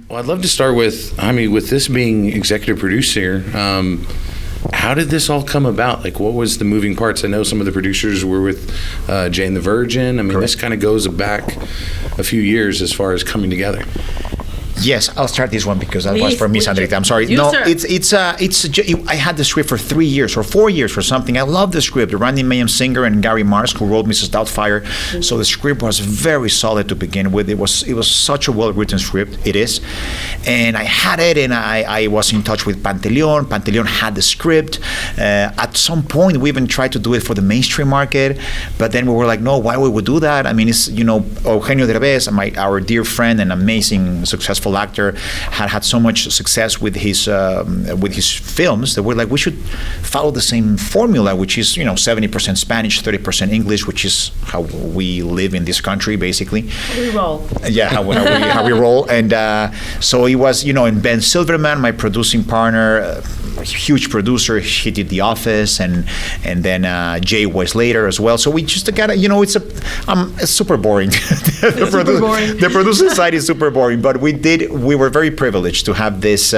Well, I'd love to start with, with this being executive producer, how did this all come about? Like, what was the moving parts? I know some of the producers were with Jane the Virgin. Correct. This kind of goes back a few years as far as coming together. Yes, I'll start this one because that was Please, for me, please. Sandrita. I'm sorry. You, No, sir. I had the script for 3 years or 4 years or something. I love the script. Randy Mayhem Singer and Gary Mars, who wrote Mrs. Doubtfire. So the script was very solid to begin with. It was such a well-written script. It is. And I had it, and I was in touch with Panteleon. Panteleon had the script. At some point, we even tried to do it for the mainstream market, but then we were like, no, why would we do that? I mean, it's, Eugenio Derbez, our dear friend and amazing, successful actor, had so much success with his films that we're like, we should follow the same formula, which is 70% Spanish, 30% English, which is how we live in this country, basically. We roll. Yeah, how we roll. And so it was, and Ben Silverman, my producing partner, huge producer, he did The Office, and then Jay was later as well. So we just got it's super boring. The producing side is super boring, but we were very privileged to have this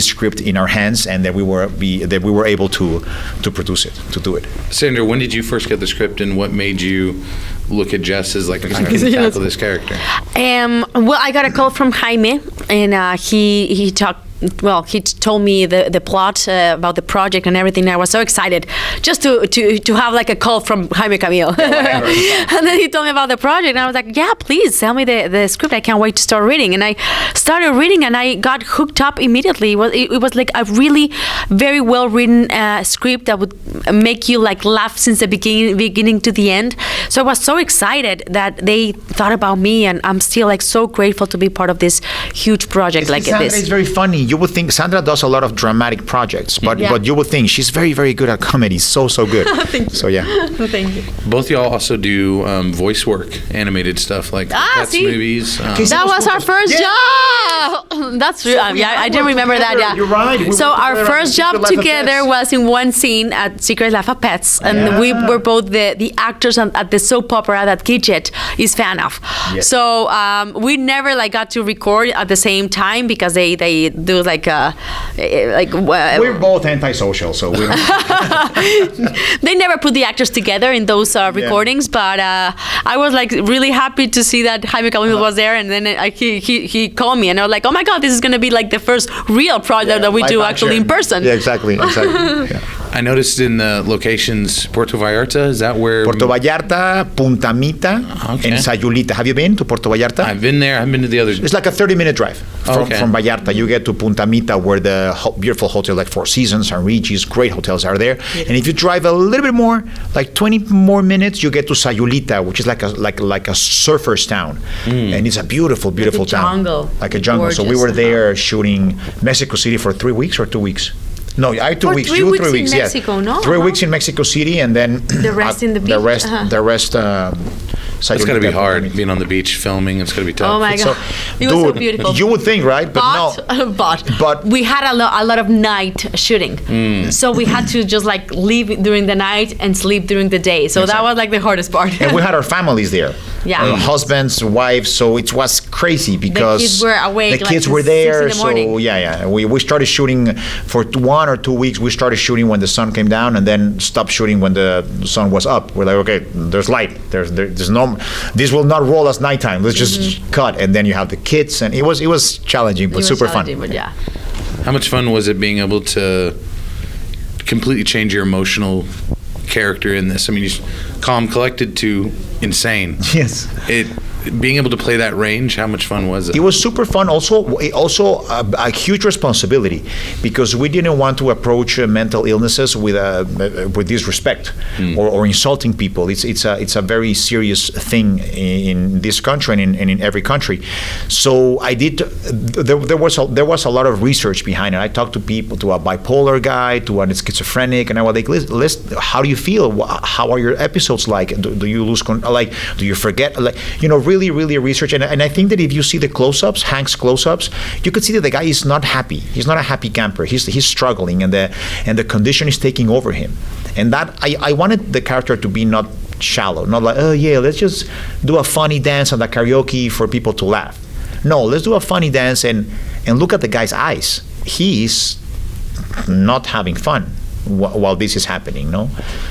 script in our hands, and that we were able to produce it, to do it. Sandra, when did you first get the script, and what made you look at Jess as like, I can tackle this character? Well, I got a call from Jaime, and he told me the plot about the project and everything. I was so excited just to have like a call from Jaime Camil. And then he told me about the project, and I was like, yeah, please tell me the script. I can't wait to start reading. And I started reading, and I got hooked up immediately. It was like a really very well written script that would make you like laugh since the beginning to the end. So I was so excited that they thought about me, and I'm still like so grateful to be part of this huge project like this. It's very funny. You would think Sandra does a lot of dramatic projects, but Yeah. but you would think she's very, very good at comedy. So good. Thank you. So yeah. Thank you. Both y'all also do voice work, animated stuff like Pets see? movies. That was our first job. That's true. I didn't remember that. Yeah, You're right. We So worked our together on first Secret job Life of together Pets. was in one scene at Secret Life of Pets, and Yeah. we were both the actors at the soap opera that Gidget is fan of. Yes. So we never like got to record at the same time because they do like We're both antisocial, so we don't. they never put the actors together in those recordings, but I was like really happy to see that Jaime Camil was there, and then he called me, and I was like, oh my god, this is going to be like the first real project that we do Live actually action. in person. Yeah, exactly. Yeah. I noticed in the locations, Puerto Vallarta, is that where? Puerto Vallarta, Punta Mita, Okay. and Sayulita. Have you been to Puerto Vallarta? I've been there. I've been to the other. It's like a 30-minute drive Okay. from Vallarta. You get to Punta Mita, where the beautiful hotel like Four Seasons and Regis, great hotels are there. And if you drive a little bit more, like 20 more minutes, you get to Sayulita, which is like a surfer's town, and it's a beautiful town, jungle. like a jungle. So we Gorgeous. were there shooting Mexico City for 3 weeks or 2 weeks. No, I had 2 For weeks. 3 You weeks 3 in weeks, yeah. Mexico, no? 3 weeks in Mexico City, and then The rest in the The beach? rest, Uh-huh. the rest. It's got to be Sayulita, hard Punta Mita. being on the beach filming. It's going to be tough. Oh my god, So, it was so dude, beautiful. you would think, right? But no. but we had a lot of night shooting, so we had to just like leave during the night and sleep during the day. So that was like the hardest part. And we had our families there. Yeah. Husbands, wives, so it was crazy because kids were awake, the like, kids were since 6 in there. the So morning. yeah. We started shooting for 1 or 2 weeks. We started shooting when the sun came down, and then stopped shooting when the sun was up. We're like, okay, there's light. There's no. This will not roll as nighttime. Let's just cut, and then you have the kids, and it was challenging, but It was super fun. challenging, but yeah. How much fun was it being able to completely change your emotional character in this? I mean, calm, collected to insane. Yes. Being able to play that range, how much fun was it? It was super fun. Also a huge responsibility, because we didn't want to approach mental illnesses with disrespect or insulting people. It's a very serious thing in this country and in every country. So I did. There was a lot of research behind it. I talked to people, to a bipolar guy, to a schizophrenic, and I was like, how do you feel? How are your episodes like? Do you lose do you forget? Really research, and I think that if you see the close-ups, Hank's close-ups, you could see that the guy is not happy. He's not a happy camper. He's struggling, and the condition is taking over him. And that I wanted the character to be not shallow, not like, oh yeah, let's just do a funny dance on the karaoke for people to laugh. No, let's do a funny dance and look at the guy's eyes. He's not having fun while this is happening, no?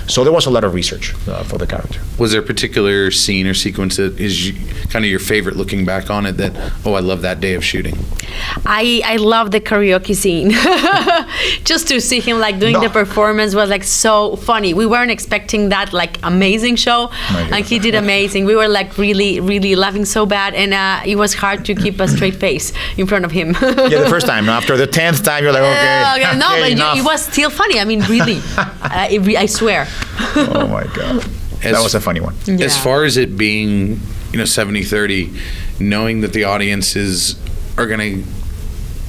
So there was a lot of research for the character. Was there a particular scene or sequence that is kind of your favorite looking back on it that, oh, I love that day of shooting? I love the karaoke scene. Just to see him like doing the performance was like so funny. We weren't expecting that like amazing show, and he did amazing. We were like really, really laughing so bad, and it was hard to keep a straight face in front of him. Yeah, the first time. After the 10th time, you're like, okay. No, okay, but it was still funny. I mean, really, I swear. Oh my God. That was a funny one. Yeah. As far as it being, 70-30, knowing that the audiences are going to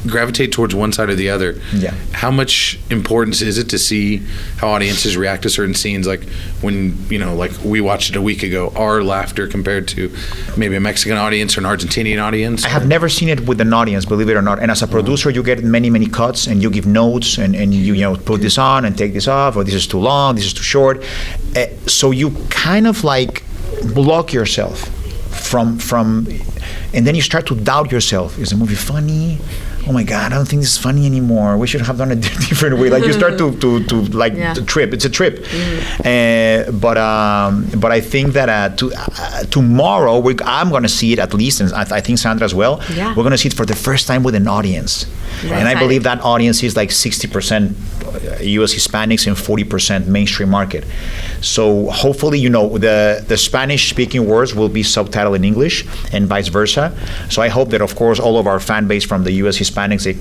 gravitate towards one side or the other. Yeah. How much importance is it to see how audiences react to certain scenes? Like when, like we watched it a week ago, our laughter compared to maybe a Mexican audience or an Argentinian audience? I have never seen it with an audience, believe it or not. And as a producer, you get many, many cuts, and you give notes, and you put this on and take this off, or this is too long, this is too short. So you kind of like block yourself from, and then you start to doubt yourself. Is the movie funny? Oh my God, I don't think this is funny anymore. We should have done it a different way. Like you start to trip. It's a trip. But I think that tomorrow I'm going to see it at least, and I think Sandra as well. Yeah. We're going to see it for the first time with an audience. Right. And I believe that audience is like 60% U.S. Hispanics and 40% mainstream market. So hopefully, the Spanish-speaking words will be subtitled in English and vice versa. So I hope that, of course, all of our fan base from the U.S. Hispanics,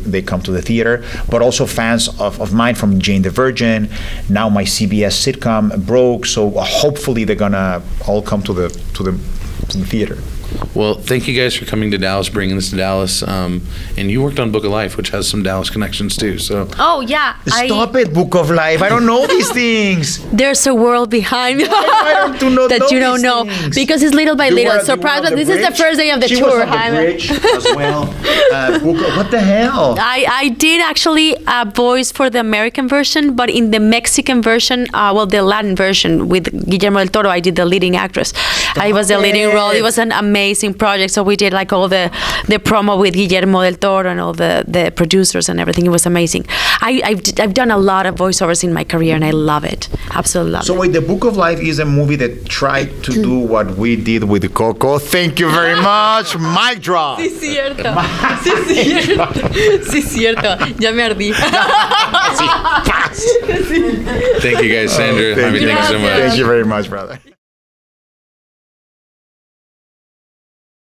they come to the theater, but also fans of mine from Jane the Virgin, now my CBS sitcom Broke. So hopefully they're gonna all come to the theater. Well, thank you guys for coming to Dallas, bringing this to Dallas. And you worked on Book of Life, which has some Dallas connections too. So. Oh yeah. Stop it, Book of Life. I don't know these things. There's a world behind I don't know that you don't know things. because it's little by little. Surprise! But this is the first day of the she tour. Was on the bridge as well. What the hell? I did actually voice for the American version, but in the Mexican version, the Latin version with Guillermo del Toro, I did the leading actress. I was the leading role. It was an amazing project. So we did like all the promo with Guillermo del Toro and all the producers and everything. It was amazing. I've done a lot of voiceovers in my career, and I love it. Absolutely love it. So wait, The Book of Life is a movie that tried to do what we did with Coco. Thank you very much. Mic drop. Sí, cierto. Sí, cierto. Sí, cierto. Ya me ardí. Thank you guys, Sandra. Thank you so much. Thank you very much, brother.